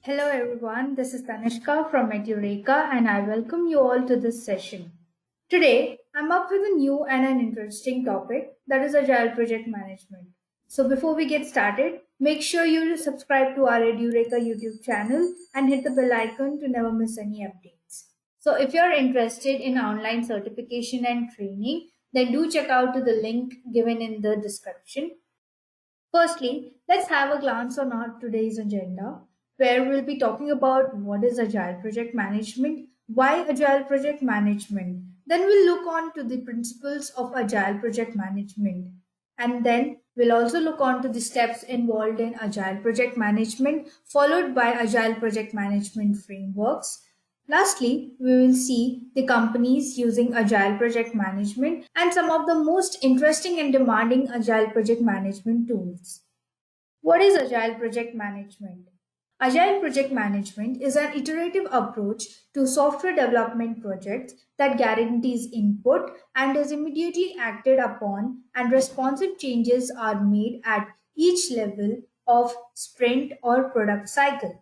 Hello everyone, this is Tanishka from Edureka and I welcome you all to this session. Today, I'm up with a new and an interesting topic, that is Agile Project Management. So before we get started, make sure you subscribe to our Edureka YouTube channel and hit the bell icon to never miss any updates. So if you're interested in online certification and training, then do check out the link given in the description. Firstly, let's have a glance on our today's agenda, where we'll be talking about what is Agile Project Management, why Agile Project Management. Then we'll look on to the principles of Agile Project Management. And then we'll also look on to the steps involved in Agile Project Management, followed by Agile Project Management frameworks. Lastly, we will see the companies using Agile Project Management and some of the most interesting and demanding Agile Project Management tools. What is Agile Project Management? Agile Project Management is an iterative approach to software development projects that guarantees input and is immediately acted upon, and responsive changes are made at each level of sprint or product cycle.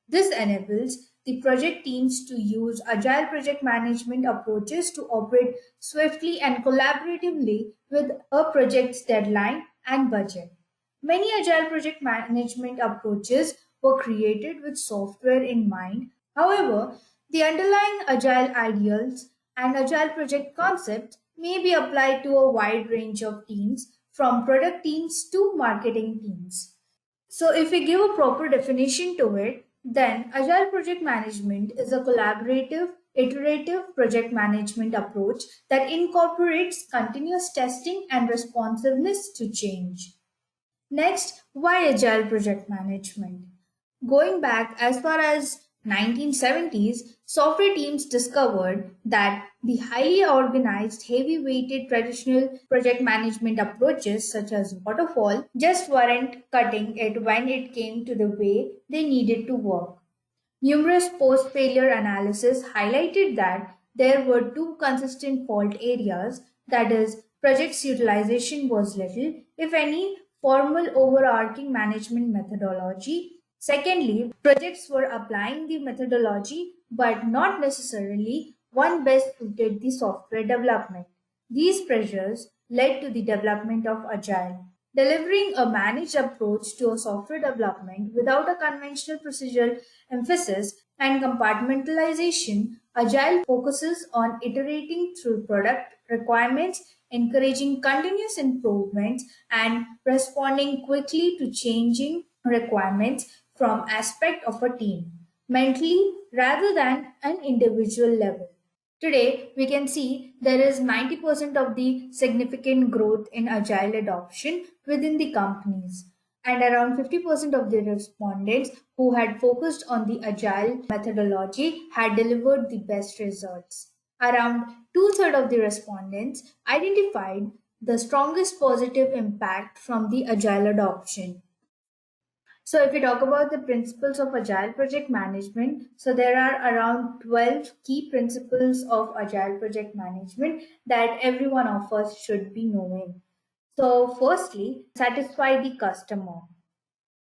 This enables the project teams to use Agile project management approaches to operate swiftly and collaboratively with a project's deadline and budget. Many Agile project management approaches were created with software in mind. However, the underlying Agile ideals and Agile project concepts may be applied to a wide range of teams, from product teams to marketing teams. So, if we give a proper definition to it, then Agile Project Management is a collaborative, iterative project management approach that incorporates continuous testing and responsiveness to change. Next, why Agile Project Management? Going back as far as 1970s, software teams discovered that the highly organized, heavy-weighted traditional project management approaches such as waterfall just weren't cutting it when it came to the way they needed to work. Numerous post-failure analysis highlighted that there were two consistent fault areas, that is, project's utilization was little, if any, formal overarching management methodology. Secondly, projects were applying the methodology but not necessarily one best suited the software development. These pressures led to the development of Agile. Delivering a managed approach to a software development without a conventional procedural emphasis and compartmentalization, Agile focuses on iterating through product requirements, encouraging continuous improvements, and responding quickly to changing requirements from aspect of a team, mentally rather than an individual level. Today, we can see there is 90% of the significant growth in Agile adoption within the companies, and around 50% of the respondents who had focused on the Agile methodology had delivered the best results. Around two-thirds of the respondents identified the strongest positive impact from the Agile adoption. So if we talk about the principles of Agile Project Management, so there are around 12 key principles of Agile Project Management that every one of us should be knowing. So firstly, satisfy the customer.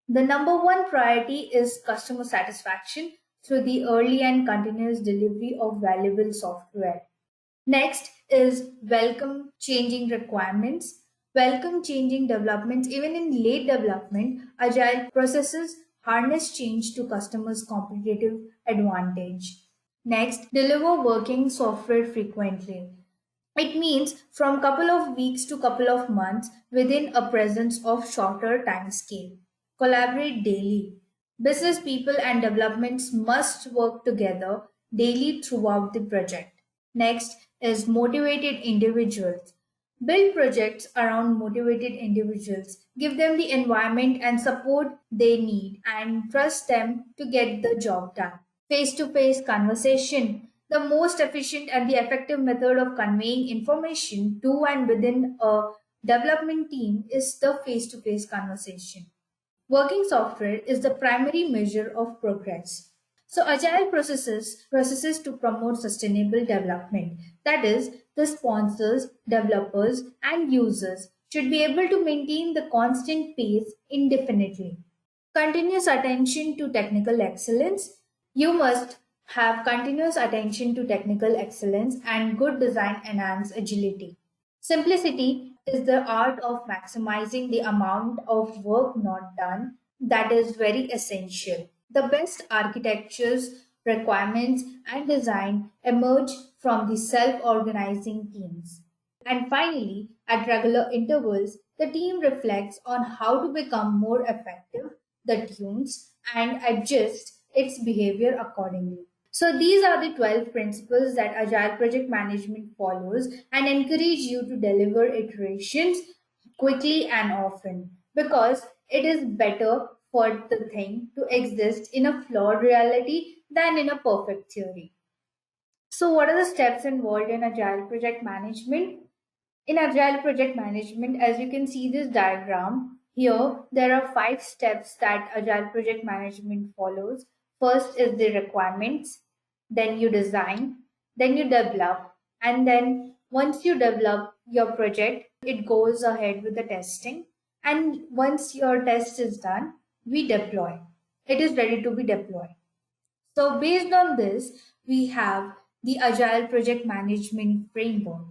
The number one priority is customer satisfaction through the early and continuous delivery of valuable software. Next is welcome changing requirements. Welcome changing developments. Even in late development, Agile processes harness change to customers' competitive advantage. Next, deliver working software frequently. It means from couple of weeks to couple of months within a presence of shorter time scale. Collaborate daily. Business people and developments must work together daily throughout the project. Next is motivated individuals. Build projects around motivated individuals. Give them the environment and support they need and trust them to get the job done. Face-to-face conversation. The most efficient and the effective method of conveying information to and within a development team is the face-to-face conversation. Working software is the primary measure of progress. So Agile processes to promote sustainable development. That is, the sponsors, developers, and users should be able to maintain the constant pace indefinitely. Continuous attention to technical excellence. You must have continuous attention to technical excellence, and good design enhance agility. Simplicity is the art of maximizing the amount of work not done. That is very essential. The best architectures, requirements, and design emerge from the self-organizing teams. And finally, at regular intervals, the team reflects on how to become more effective, the tunes, and adjusts its behavior accordingly. So these are the 12 principles that Agile Project Management follows and encourage you to deliver iterations quickly and often, because it is better for the thing to exist in a flawed reality than in a perfect theory. So what are the steps involved in Agile Project Management? In Agile Project Management, as you can see this diagram, here there are 5 steps that Agile Project Management follows. First is the requirements, then you design, then you develop, and then once you develop your project, it goes ahead with the testing. And once your test is done, we deploy. It is ready to be deployed. So based on this, we have the Agile Project Management Framework.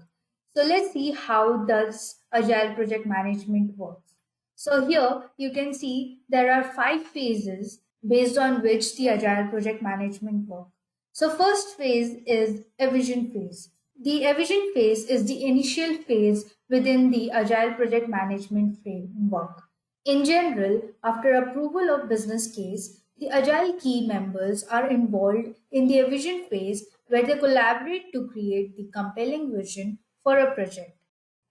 So let's see how does Agile Project Management works. So here you can see there are 5 phases based on which the Agile Project Management works. So first phase is a vision phase. The vision phase is the initial phase within the Agile Project Management framework. In general, after approval of business case, the Agile key members are involved in the vision phase where they collaborate to create the compelling vision for a project.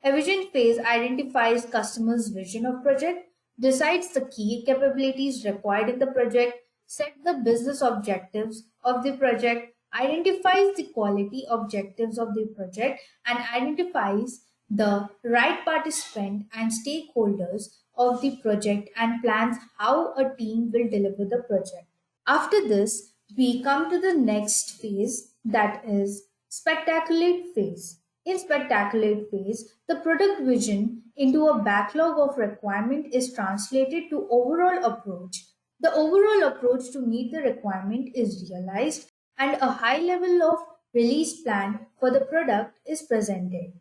A vision phase identifies customers' vision of project, decides the key capabilities required in the project, sets the business objectives of the project, identifies the quality objectives of the project, and identifies the right participant and stakeholders of the project and plans how a team will deliver the project. After this, we come to the next phase, that is spectaculate phase. In spectaculate phase, the product vision into a backlog of requirement is translated to overall approach. The overall approach to meet the requirement is realized and a high level of release plan for the product is presented.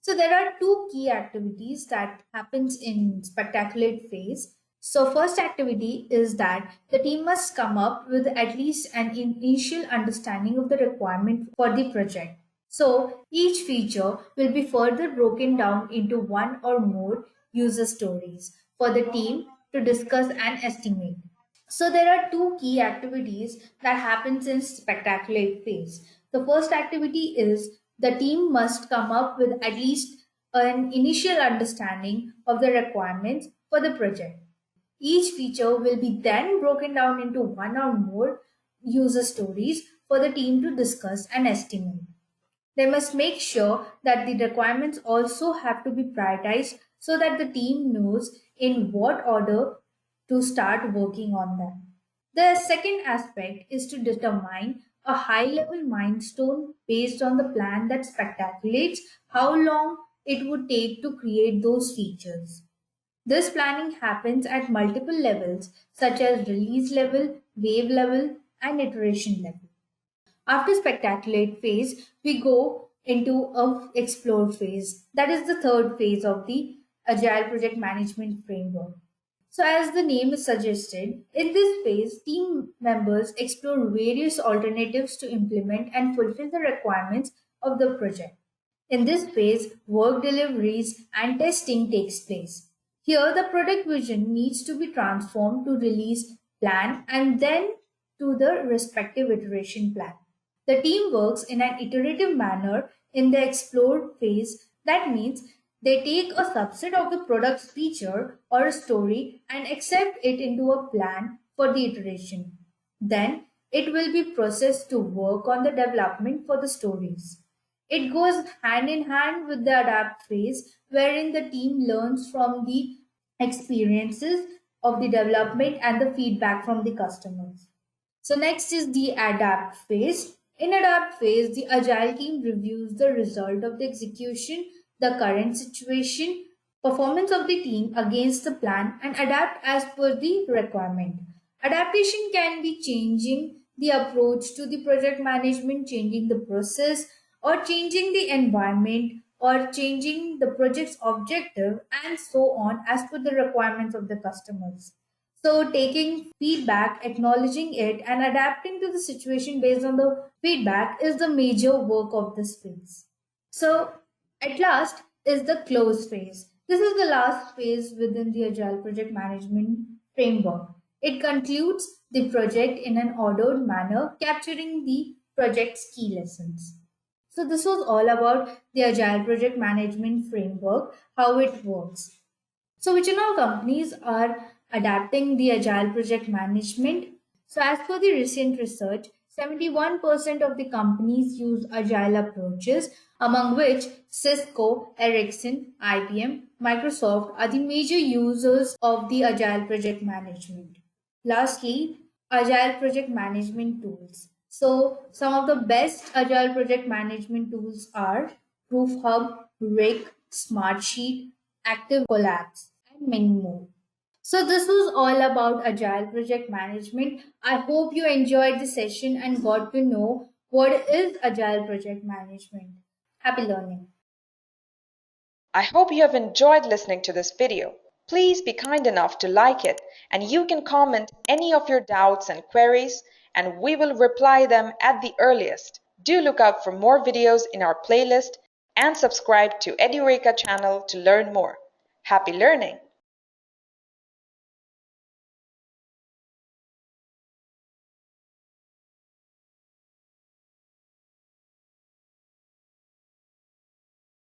So there are 2 key activities that happens in spectaculate phase. So first activity is that the team must come up with at least an initial understanding of the requirement for the project. So each feature will be further broken down into one or more user stories for the team to discuss and estimate. So there are 2 key activities that happens in spectaculate phase. The first activity is the team must come up with at least an initial understanding of the requirements for the project. Each feature will be then broken down into one or more user stories for the team to discuss and estimate. They must make sure that the requirements also have to be prioritized so that the team knows in what order to start working on them. The second aspect is to determine a high level milestone based on the plan that spectaculates how long it would take to create those features. This planning happens at multiple levels such as release level, wave level, and iteration level. After spectaculate phase, we go into a explore phase. That is the third phase of the Agile Project Management Framework. So as the name is suggested, in this phase, team members explore various alternatives to implement and fulfill the requirements of the project. In this phase, work deliveries and testing takes place. Here, the product vision needs to be transformed to release plan and then to the respective iteration plan. The team works in an iterative manner in the explore phase. That means they take a subset of the product's feature or a story and accept it into a plan for the iteration. Then it will be processed to work on the development for the stories. It goes hand in hand with the adapt phase, wherein the team learns from the experiences of the development and the feedback from the customers. So next is the adapt phase. In adapt phase, the agile team reviews the result of the execution, the current situation, performance of the team against the plan, and adapt as per the requirement. Adaptation can be changing the approach to the project management, changing the process, or changing the environment, or changing the project's objective, and so on as per the requirements of the customers. So, taking feedback, acknowledging it, and adapting to the situation based on the feedback is the major work of this phase. So, at last is the close phase. This is the last phase within the Agile Project Management framework. It concludes the project in an ordered manner, capturing the project's key lessons. So, this was all about the Agile Project Management framework, how it works. So, which and all companies are adapting the Agile Project Management? So, as per the recent research, 71% of the companies use Agile approaches, among which Cisco, Ericsson, IBM, Microsoft are the major users of the Agile Project Management. Lastly, Agile Project Management tools. So, some of the best Agile Project Management tools are Proof Hub, Rig, Smartsheet, Active Collabs, and many more. So, this was all about Agile Project Management. I hope you enjoyed the session and got to know what is Agile Project Management. Happy learning. I hope you have enjoyed listening to this video. Please be kind enough to like it, and you can comment any of your doubts and queries, and we will reply them at the earliest. Do look out for more videos in our playlist and subscribe to Edureka channel to learn more. Happy learning!